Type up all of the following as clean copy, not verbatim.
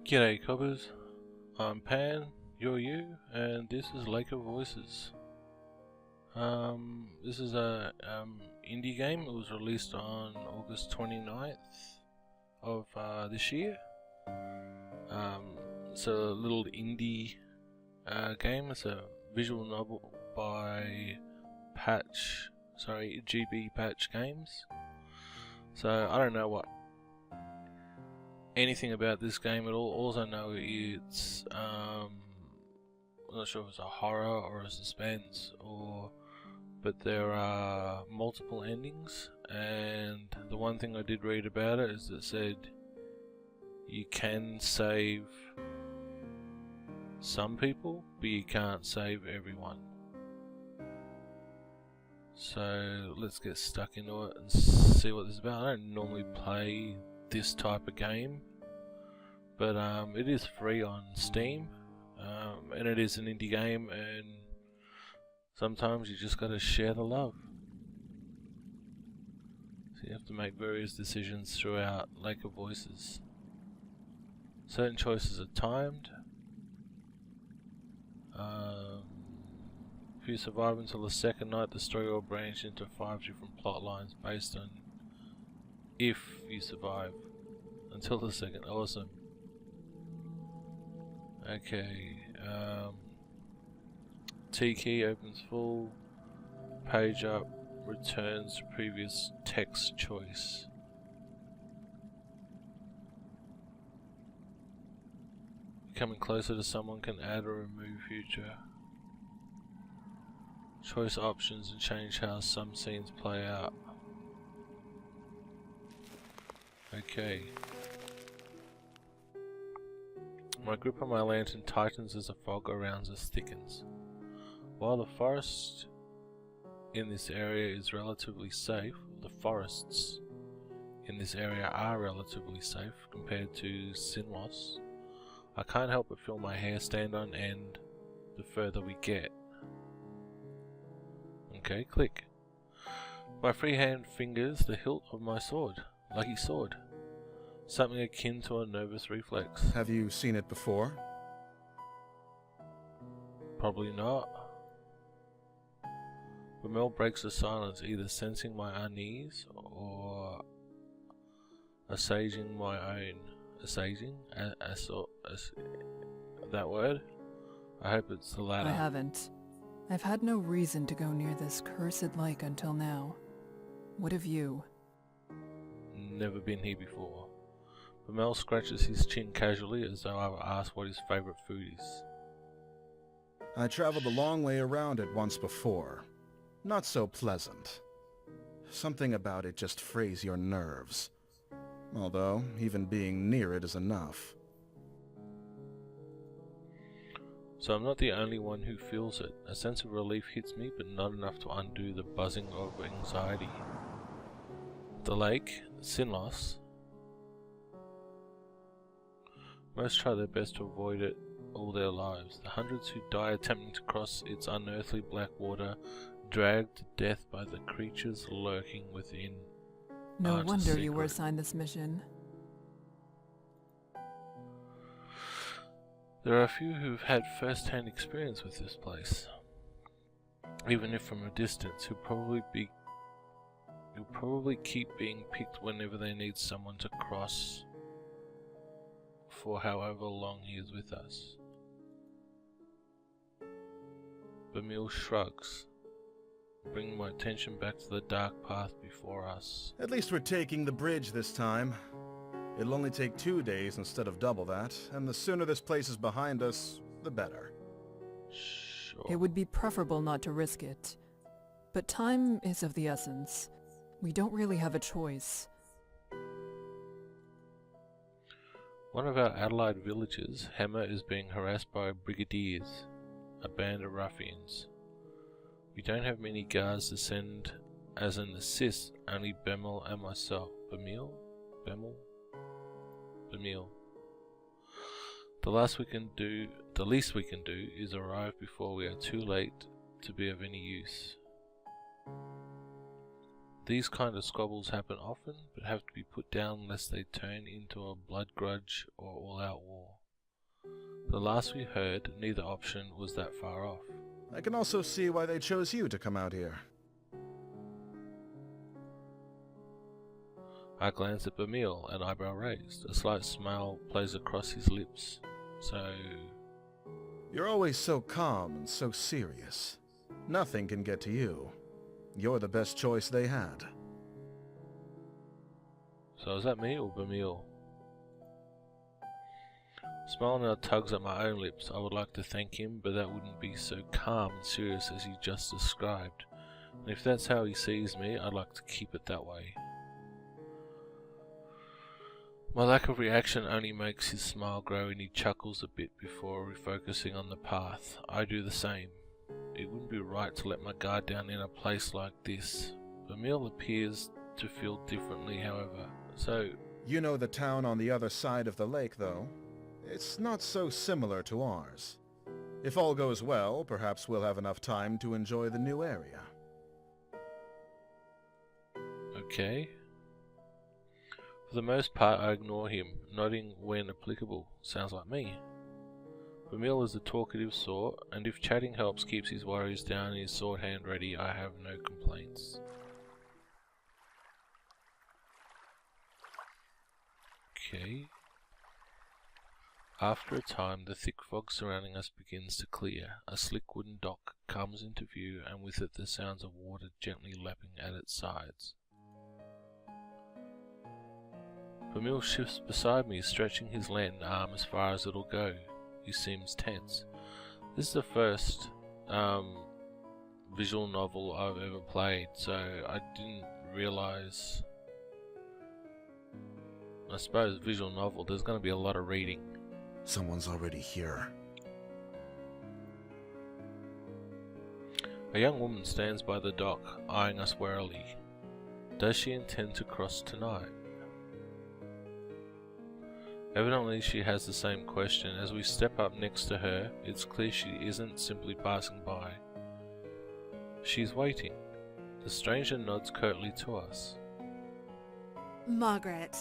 G'day coppers, I'm Pan, you're you, and this is Lake of Voices. This is a indie game. It was released on August 29th of this year. It's a little indie game. It's a visual novel by GB Patch Games. So I don't know anything about this game at all. All I know it's I'm not sure if it's a horror or a suspense, but there are multiple endings, and the one thing I did read about it is it said you can save some people, but you can't save everyone. So let's get stuck into it and see what this is about. I don't normally play this type of game, but it is free on Steam, and it is an indie game, and sometimes you just gotta share the love. So you have to make various decisions throughout Lake of Voices. Certain choices are timed. If you survive until the second night, the story will branch into 5 different plot lines based on if you survive until the second. Awesome. Okay. T key opens full. Page up returns to previous text choice. Coming closer to someone can add or remove future choice options and change how some scenes play out. Okay. My grip on my lantern tightens as the fog around us thickens. While the forest in this area is relatively safe, the forests in this area are relatively safe compared to Sinlos, I can't help but feel my hair stand on end the further we get. Okay, click. My freehand fingers the hilt of my sword. Lucky sword. Something akin to a nervous reflex. Have you seen it before? Probably not. But Mel breaks the silence, either sensing my unease or assuaging my own. Assuaging? That word? I hope it's the latter. I haven't. I've had no reason to go near this cursed lake until now. What of you? Never been here before. But Mel scratches his chin casually as though I were asked what his favourite food is. I traveled a long way around it once before. Not so pleasant. Something about it just frays your nerves. Although, even being near it is enough. So I'm not the only one who feels it. A sense of relief hits me, but not enough to undo the buzzing of anxiety. The lake, Sinlos. Most try their best to avoid it all their lives. The hundreds who die attempting to cross its unearthly black water, dragged to death by the creatures lurking within. No wonder you were assigned this mission. There are a few who've had first-hand experience with this place. Even if from a distance, you'll probably keep being picked whenever they need someone to cross for however long he is with us. Bemil shrugs, bringing my attention back to the dark path before us. At least we're taking the bridge this time. It'll only take 2 days instead of double that, and the sooner this place is behind us, the better. Sure. It would be preferable not to risk it. But time is of the essence. We don't really have a choice. One of our Adelaide villages, Hammer, is being harassed by brigadiers, a band of ruffians. We don't have many guards to send as an assist, only Bemil and myself. Bemil? The least we can do is arrive before we are too late to be of any use. These kind of squabbles happen often, but have to be put down lest they turn into a blood grudge or all-out war. The last we heard, neither option was that far off. I can also see why they chose you to come out here. I glance at Bamil, an eyebrow raised. A slight smile plays across his lips. So... You're always so calm and so serious. Nothing can get to you. You're the best choice they had. So is that me or Bamil? Smile now tugs at my own lips. I would like to thank him, but that wouldn't be so calm and serious as he just described. And if that's how he sees me, I'd like to keep it that way. My lack of reaction only makes his smile grow, and he chuckles a bit before refocusing on the path. I do the same. It wouldn't be right to let my guard down in a place like this. Bamil appears to feel differently, however, so... You know the town on the other side of the lake, though. It's not so similar to ours. If all goes well, perhaps we'll have enough time to enjoy the new area. Okay. For the most part, I ignore him, nodding when applicable. Sounds like me. Bamil is the talkative sort, and if chatting helps keeps his worries down and his sword hand ready, I have no complaints. Okay. After a time, the thick fog surrounding us begins to clear. A slick wooden dock comes into view, and with it the sounds of water gently lapping at its sides. Bamil shifts beside me, stretching his lantern arm as far as it'll go. He seems tense. This is the first visual novel I've ever played, so I didn't realise... I suppose visual novel, there's going to be a lot of reading. Someone's already here. A young woman stands by the dock, eyeing us warily. Does she intend to cross tonight? Evidently she has the same question. As we step up next to her, it's clear she isn't simply passing by. She's waiting. The stranger nods curtly to us. Margaret.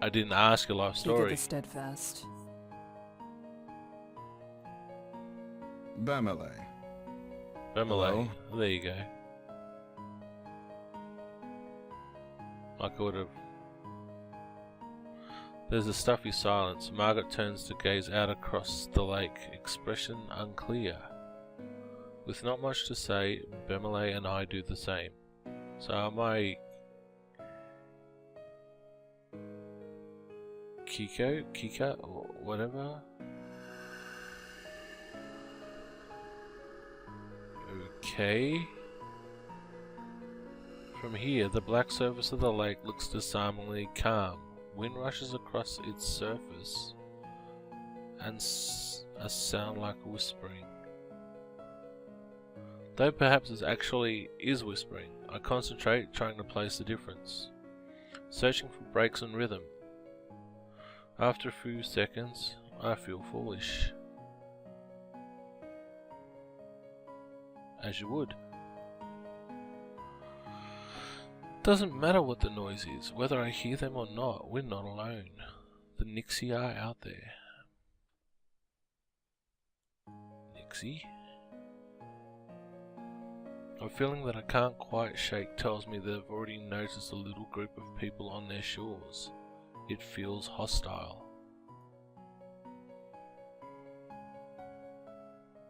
I didn't ask your life story. Keep it steadfast. Bamile. Bamile. There you go. I could have. There's a stuffy silence. Margaret turns to gaze out across the lake, expression unclear. With not much to say, Bamile and I do the same. So am I... Kika, or whatever? Okay. From here, the black surface of the lake looks disarmingly calm. Wind rushes across its surface, and a sound like whispering. Though perhaps it actually is whispering, I concentrate, trying to place the difference, searching for breaks in rhythm. After a few seconds, I feel foolish. As you would. Doesn't matter what the noise is, whether I hear them or not, we're not alone. The Nixie are out there. Nixie? A feeling that I can't quite shake tells me they've already noticed a little group of people on their shores. It feels hostile.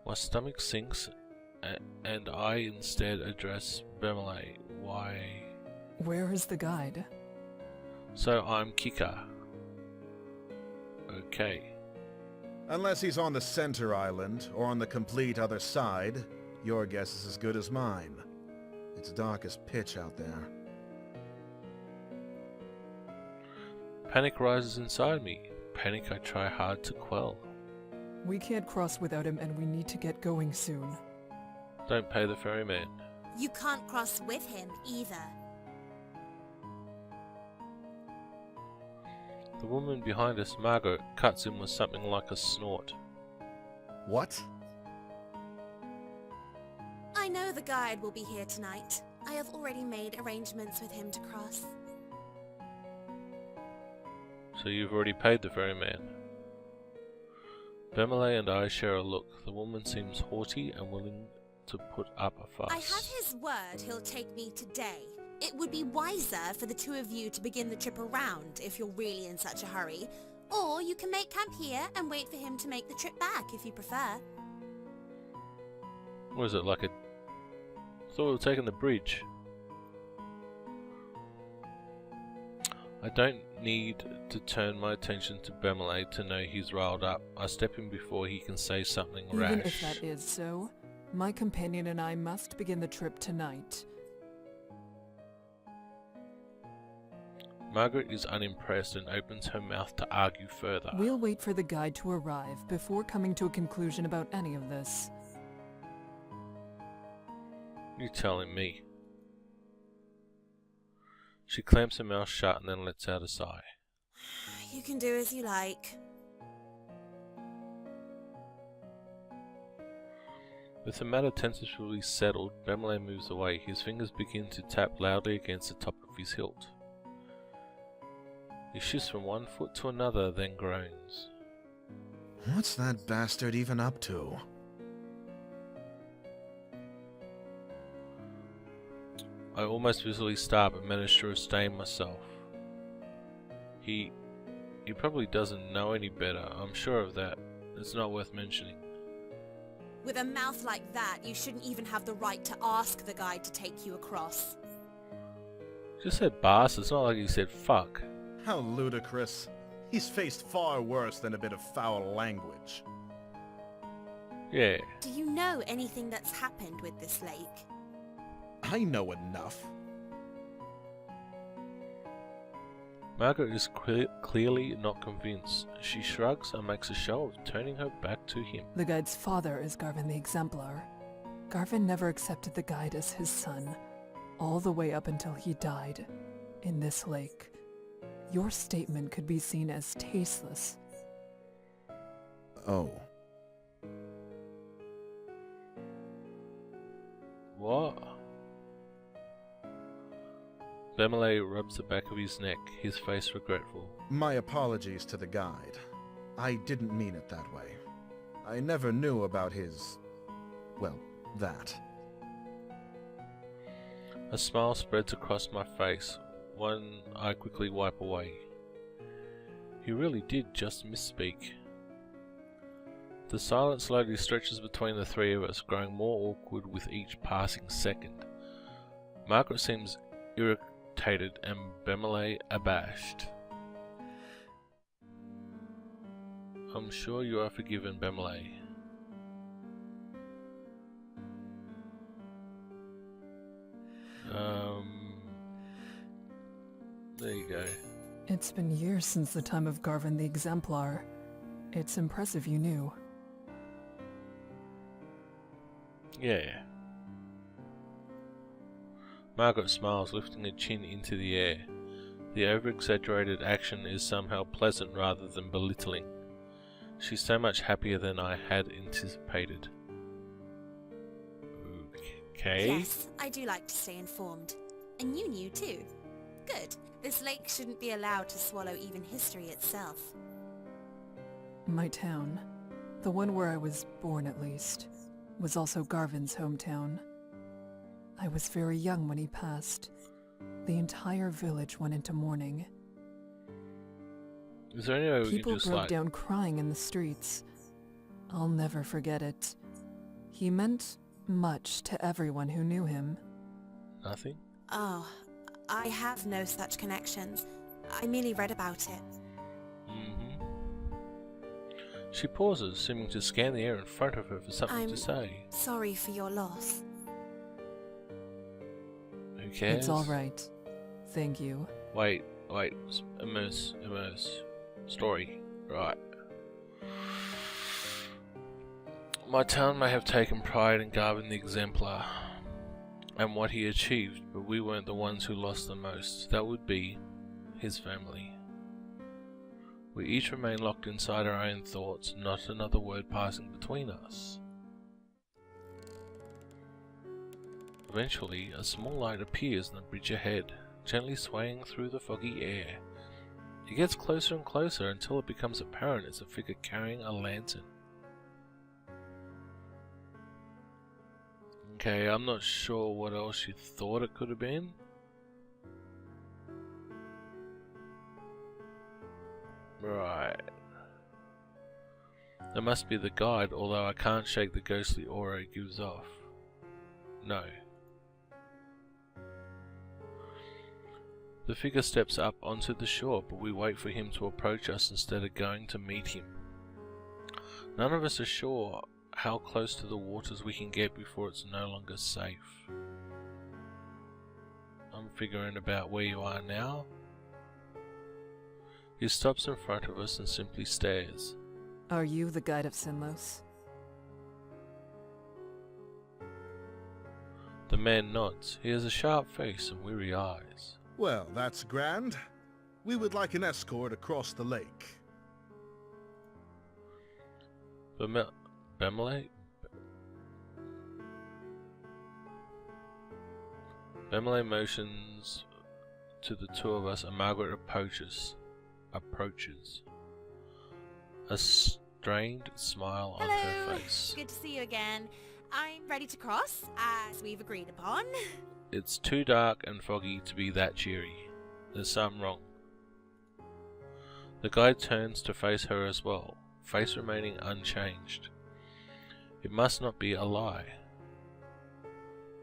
My stomach sinks, and I instead address Bamile. Why? Where is the guide? So I'm Kika. Okay. Unless he's on the center island, or on the complete other side, your guess is as good as mine. It's dark as pitch out there. Panic rises inside me. Panic I try hard to quell. We can't cross without him, and we need to get going soon. Don't pay the ferryman. You can't cross with him either. The woman behind us, Margaret, cuts him with something like a snort. What? I know the guide will be here tonight. I have already made arrangements with him to cross. So you've already paid the ferryman. Bemelay and I share a look. The woman seems haughty and willing to put up a fuss. I have his word he'll take me today. It would be wiser for the two of you to begin the trip around if you're really in such a hurry. Or you can make camp here and wait for him to make the trip back if you prefer. What is it, like a... I thought we were taking the bridge. I don't need to turn my attention to Bemelay to know he's riled up. I step in before he can say something rash. Even if that is so, my companion and I must begin the trip tonight. Margaret is unimpressed and opens her mouth to argue further. We'll wait for the guide to arrive before coming to a conclusion about any of this. You're telling me. She clamps her mouth shut and then lets out a sigh. You can do as you like. With the matter tentatively settled, Bemelay moves away. His fingers begin to tap loudly against the top of his hilt. He shifts from one foot to another, then groans. What's that bastard even up to? I almost visually start but manage to restrain myself. He probably doesn't know any better, I'm sure of that. It's not worth mentioning. With a mouth like that, you shouldn't even have the right to ask the guide to take you across. Just said bastard, it's not like he said fuck. How ludicrous. He's faced far worse than a bit of foul language. Yeah. Do you know anything that's happened with this lake? I know enough. Margaret is clearly not convinced. She shrugs and makes a show of turning her back to him. The guide's father is Garvin the Exemplar. Garvin never accepted the guide as his son, all the way up until he died, in this lake. Your statement could be seen as tasteless. Oh. What? Bemelay rubs the back of his neck, his face regretful. My apologies to the guide. I didn't mean it that way. I never knew about his... well, that. A smile spreads across my face, one I quickly wipe away. He really did just misspeak. The silence slowly stretches between the three of us, growing more awkward with each passing second. Margaret seems irritated and Bemelay abashed. I'm sure you are forgiven, Bemelay. There you go. It's been years since the time of Garvin the Exemplar. It's impressive you knew. Yeah. Margaret smiles, lifting her chin into the air. The over-exaggerated action is somehow pleasant rather than belittling. She's so much happier than I had anticipated. Okay. Yes, I do like to stay informed. And you knew too. Good. This lake shouldn't be allowed to swallow even history itself. My town, the one where I was born at least, was also Garvin's hometown. I was very young when he passed. The entire village went into mourning. Is there any way we People could just broke down crying in the streets. I'll never forget it. He meant much to everyone who knew him. Nothing? Oh, I have no such connections. I merely read about it. She pauses, seeming to scan the air in front of her for something to say. Sorry for your loss. Who cares? It's all right. Thank you. Wait. Immerse. Story. Right. My town may have taken pride in Garvin the Exemplar and what he achieved, but we weren't the ones who lost the most. That would be his family. We each remain locked inside our own thoughts, not another word passing between us. Eventually, a small light appears on the bridge ahead, gently swaying through the foggy air. He gets closer and closer until it becomes apparent it's a figure carrying a lantern. Okay, I'm not sure what else you thought it could have been. Right. That must be the guide, although I can't shake the ghostly aura it gives off. No. The figure steps up onto the shore, but we wait for him to approach us instead of going to meet him. None of us are sure how close to the waters we can get before it's no longer safe. I'm figuring about where you are now. He stops in front of us and simply stares. Are you the guide of Sinlos? The man nods. He has a sharp face and weary eyes. Well, that's grand. We would like an escort across the lake. Bemele motions to the two of us and Margaret approaches. A strained smile on her face. Good to see you again. I'm ready to cross, as we've agreed upon. It's too dark and foggy to be that cheery. There's something wrong. The guide turns to face her as well, face remaining unchanged. It must not be a lie.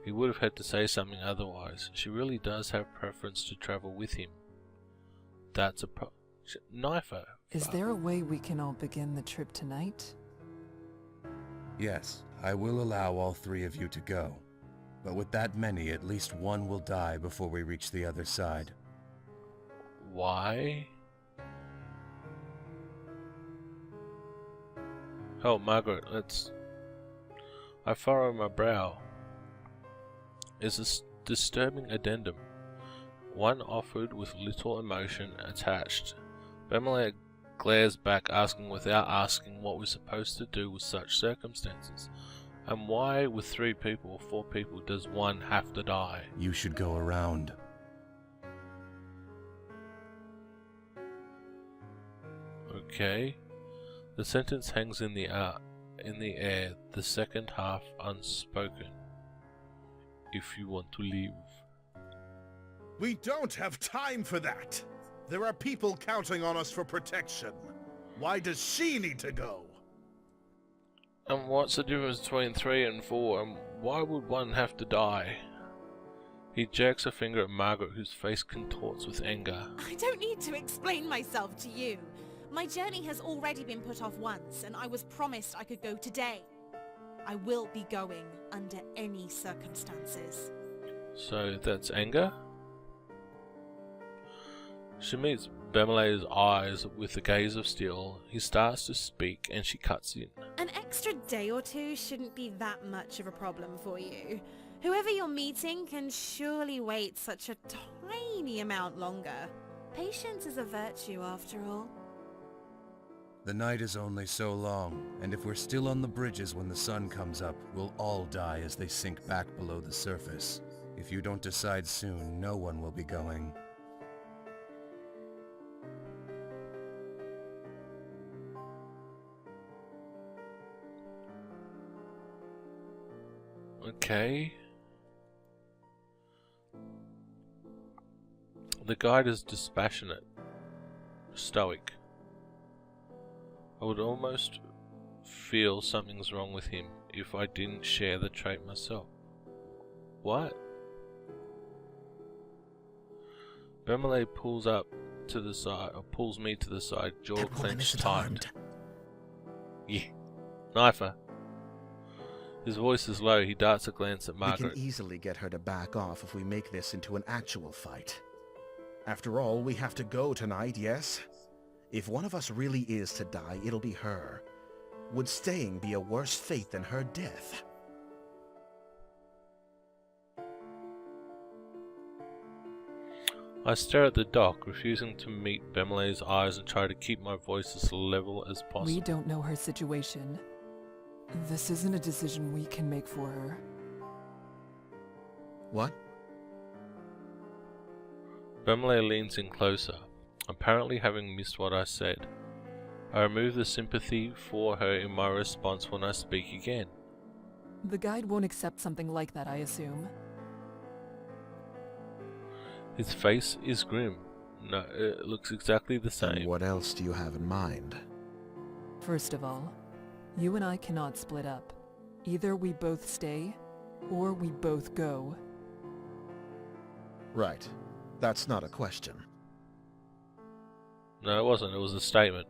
He would have had to say something otherwise. She really does have preference to travel with him. That's a knife her. Is there a way we can all begin the trip tonight? Yes, I will allow all three of you to go. But with that many, at least one will die before we reach the other side. Why? Oh, Margaret, I furrow my brow. Is a disturbing addendum. One offered with little emotion attached. Bemele glares back, asking without asking what we're supposed to do with such circumstances. And why, with 3 people or 4 people, does one have to die? You should go around. Okay. The sentence hangs in the air, the second half unspoken. If you want to leave. We don't have time for that! There are people counting on us for protection. Why does she need to go? And what's the difference between 3 and 4, and why would one have to die? He jerks a finger at Margaret, whose face contorts with anger. I don't need to explain myself to you. My journey has already been put off once, and I was promised I could go today. I will be going under any circumstances. So that's anger? She meets Bemele's eyes with the gaze of steel. He starts to speak and she cuts in. An extra day or 2 shouldn't be that much of a problem for you. Whoever you're meeting can surely wait such a tiny amount longer. Patience is a virtue after all. The night is only so long, and if we're still on the bridges when the sun comes up, we'll all die as they sink back below the surface. If you don't decide soon, no one will be going. Okay. The guide is dispassionate, stoic. I would almost feel something's wrong with him if I didn't share the trait myself. What? Bemele pulls up to the side, or pulls me to the side, jaw clenched tight. Yeah. Knife her. His voice is low. He darts a glance at Margaret. We can easily get her to back off if we make this into an actual fight. After all, we have to go tonight, yes? If one of us really is to die, it'll be her. Would staying be a worse fate than her death? I stare at the dock, refusing to meet Bemele's eyes and try to keep my voice as level as possible. We don't know her situation. This isn't a decision we can make for her. What? Bemele leans in closer. apparently having missed what I said. I remove the sympathy for her in my response when I speak again. The guide won't accept something like that, I assume. His face is grim. No, it looks exactly the And same. what else do you have in mind? First of all, you and I cannot split up. Either we both stay, or we both go. Right. That's not a question. No, it wasn't. It was a statement.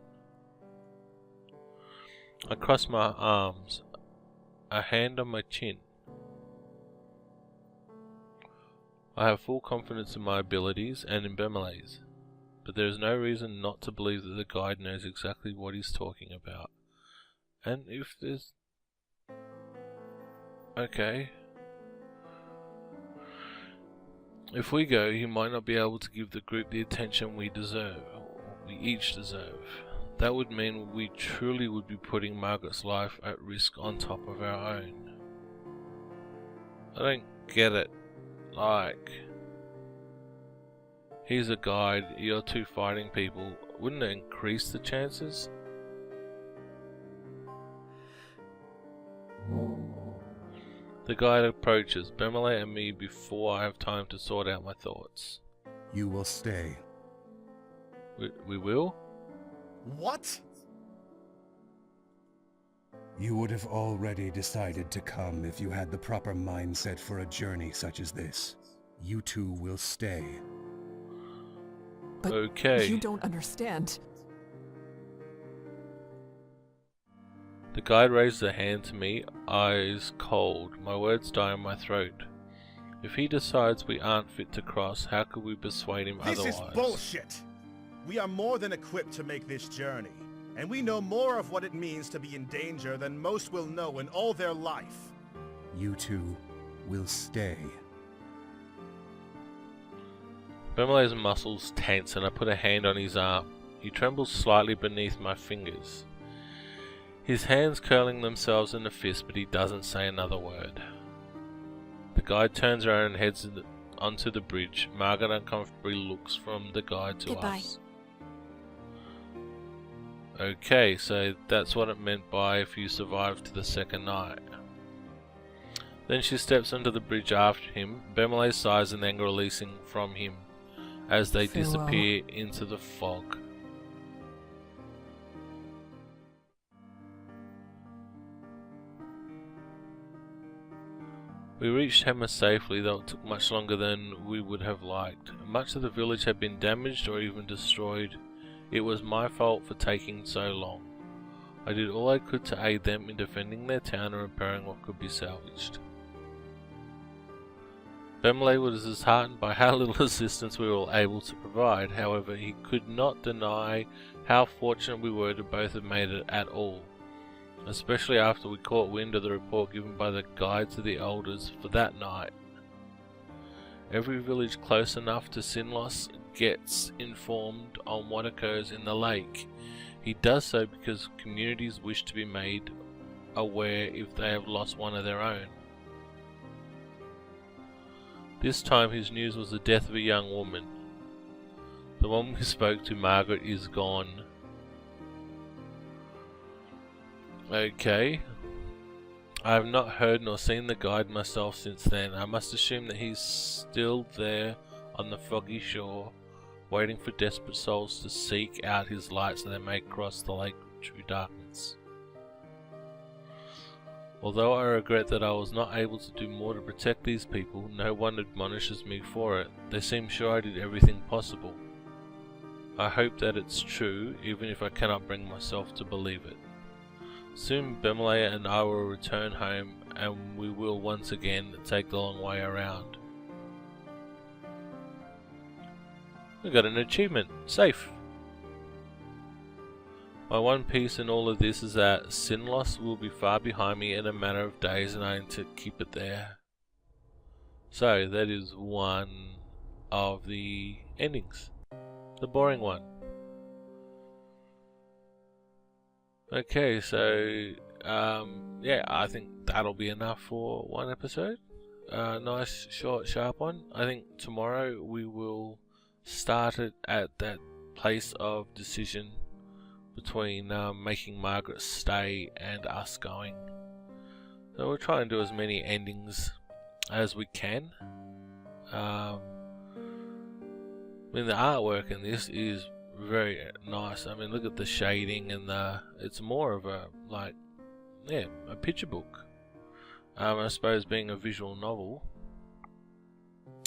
I cross my arms, a hand on my chin. I have full confidence in my abilities and in Bemelé's, but there is no reason not to believe that the guide knows exactly what he's talking about. And if there's... Okay. If we go, he might not be able to give the group the attention we deserve, or we each deserve. That would mean we truly would be putting Margaret's life at risk on top of our own. I don't get it. Like, he's a guide, you're two fighting people. Wouldn't it increase the chances? The guide approaches Bemelé and me before I have time to sort out my thoughts. You will stay. We will? What? You would have already decided to come if you had the proper mindset for a journey such as this. You two will stay. But Okay. you don't understand. The guide raises a hand to me, eyes cold, my words die in my throat. If he decides we aren't fit to cross, how could we persuade him This otherwise? is bullshit! We are more than equipped to make this journey, and we know more of what it means to be in danger than most will know in all their life. You two will stay. Bemelé's muscles tense and I put a hand on his arm. He trembles slightly beneath my fingers. His hands curling themselves in a fist, but he doesn't say another word. The guide turns around and heads onto the bridge. Margaret uncomfortably looks from the guide to Goodbye. us. Okay, so that's what it meant by if you survive to the second night. Then she steps onto the bridge after him, Bemelé sighs in anger releasing from him as they Farewell. disappear into the fog. We reached Hema safely, though it took much longer than we would have liked. Much of the village had been damaged or even destroyed. It was my fault for taking so long. I did all I could to aid them in defending their town and repairing what could be salvaged. Bemelé was disheartened by how little assistance we were able to provide. However, he could not deny how fortunate we were to both have made it at all, especially after we caught wind of the report given by the guide to the elders for that night. Every village close enough to Sinlos gets informed on what occurs in the lake. He does so because communities wish to be made aware if they have lost one of their own. This time his news was the death of a young woman. The one we spoke to, Margaret, is gone. Okay. I have not heard nor seen the guide myself since then. I must assume that he's still there on the foggy shore, waiting for desperate souls to seek out his light so they may cross the lake through darkness. Although I regret that I was not able to do more to protect these people, no one admonishes me for it. They seem sure I did everything possible. I hope that it's true, even if I cannot bring myself to believe it. Soon Bemelé and I will return home, and we will once again take the long way around. We got an achievement. Safe. My one piece in all of this is that Sinlos will be far behind me in a matter of days, and I need to keep it there. So that is one of the endings. The boring one. Okay, so yeah, I think that'll be enough for one episode. Nice, short, sharp one. I think tomorrow we will start it at that place of decision between making Margaret stay and us going. So we'll try and do as many endings as we can. I mean, the artwork in this is very nice. I mean, look at the shading and it's more of a, like, yeah, a picture book. I suppose being a visual novel.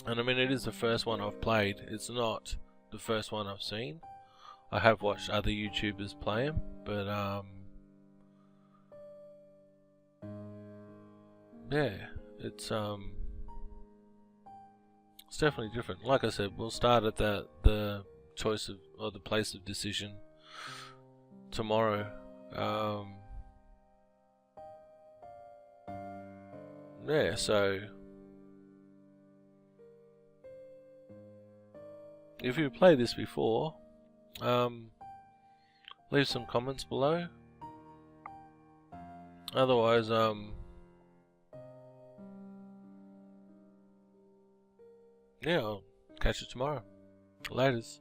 And I mean, it is the first one I've played. It's not the first one I've seen. I have watched other YouTubers play them, but yeah, it's definitely different. Like I said, we'll start at the choice of, or the place of decision tomorrow. Yeah, so if you've played this before, leave some comments below. Otherwise, yeah, I'll catch you tomorrow. Laters.